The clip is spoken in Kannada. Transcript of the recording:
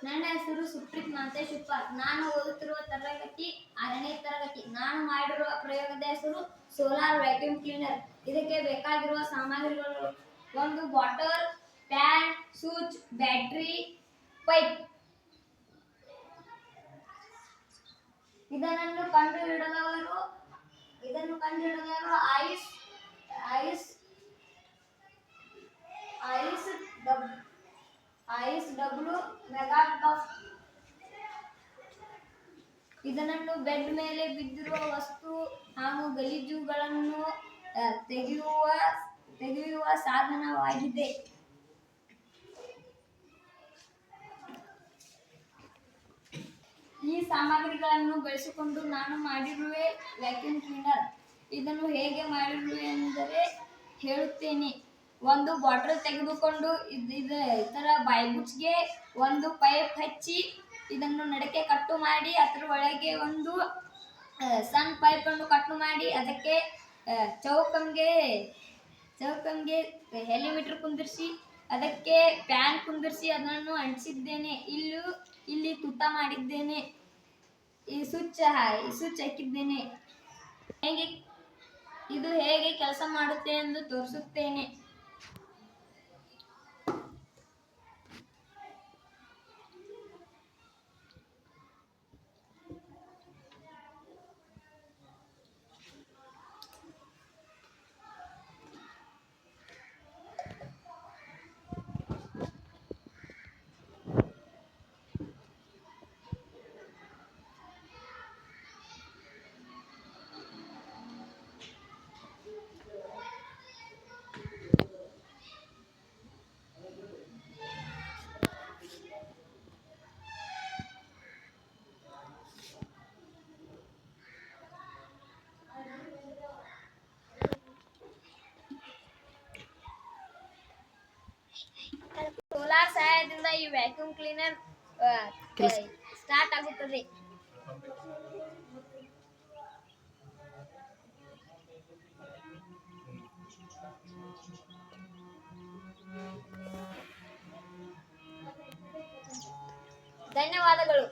ನನ್ನ ಹೆಸರು ಸುಪ್ರೀತ್ ಮಾಂತೇಶ್ ಉಪ್ಪಾರ್. ನಾನು ಓದುತ್ತಿರುವ ತರಗತಿ 6ನೇ ತರಗತಿ. ನಾನು ಮಾಡಿರುವ ಪ್ರಯೋಗದ ಹೆಸರು ಸೋಲಾರ್ ವ್ಯಾಕ್ಯೂಮ್ ಕ್ಲೀನರ್. ಇದಕ್ಕೆ ಬೇಕಾಗಿರುವ ಸಾಮಗ್ರಿಗಳು: ಒಂದು bottle, PAN, switch, battery, pipe. ಇದನ್ನು ಕಂಡುಹಿಡಿದವರು ಐಸ್ ಡಬ್ಲ್ಯೂ ಮೆಗಾಟಫ್. ಇದನ್ನು ಬೆಡ್ ಮೇಲೆ ಬಿದ್ದಿರುವ ವಸ್ತು ಹಾಗೂ ಗಲೀಜುಗಳನ್ನು ತೆಗೆಯುವ ಸಾಧನವಾಗಿದೆ. ಈ ಸಾಮಗ್ರಿಗಳನ್ನು ಬಳಸಿಕೊಂಡು ನಾನು ಮಾಡಿರುವೆ ವ್ಯಾಕ್ಯೂಮ್ ಕ್ಲೀನರ್. ಇದನ್ನು ಹೇಗೆ ಮಾಡಿರುವೆ ಎಂದರೆ ಹೇಳುತ್ತೇನೆ. ಒಂದು ಬಾಟಲ್ ತೆಗೆದುಕೊಂಡು ಇದರ ಬಾಯ್ಬುಚ್ಗೆ ಒಂದು ಪೈಪ್ ಹಚ್ಚಿ ಇದನ್ನು ನಡಕ್ಕೆ ಕಟ್ಟು ಮಾಡಿ, ಅದರ ಒಳಗೆ ಒಂದು ಸಣ್ಣ ಪೈಪನ್ನು ಕಟ್ಟು ಮಾಡಿ, ಅದಕ್ಕೆ ಚೌಕಂಗೆ ಹೆಲಿಮೀಟರ್ ಕುಂದಿರಿಸಿ, ಅದಕ್ಕೆ ಪ್ಯಾನ್ ಕುಂದಿರಿಸಿ ಅದನ್ನು ಅಂಟಿಸಿದ್ದೇನೆ. ಇಲ್ಲಿ ತುತ್ತ ಮಾಡಿದ್ದೇನೆ. ಈ ಸ್ವಿಚ್ ಹಾಕಿದ್ದೇನೆ. ಇದು ಹೇಗೆ ಕೆಲಸ ಮಾಡುತ್ತೆ ಎಂದು ತೋರಿಸುತ್ತೇನೆ. ಸೋಲಾರ್ ಸಹಾಯದಿಂದ ಈ ವ್ಯಾಕ್ಯೂಮ್ ಕ್ಲೀನರ್ ಸ್ಟಾರ್ಟ್ ಆಗುತ್ತದೆ. ಧನ್ಯವಾದಗಳು.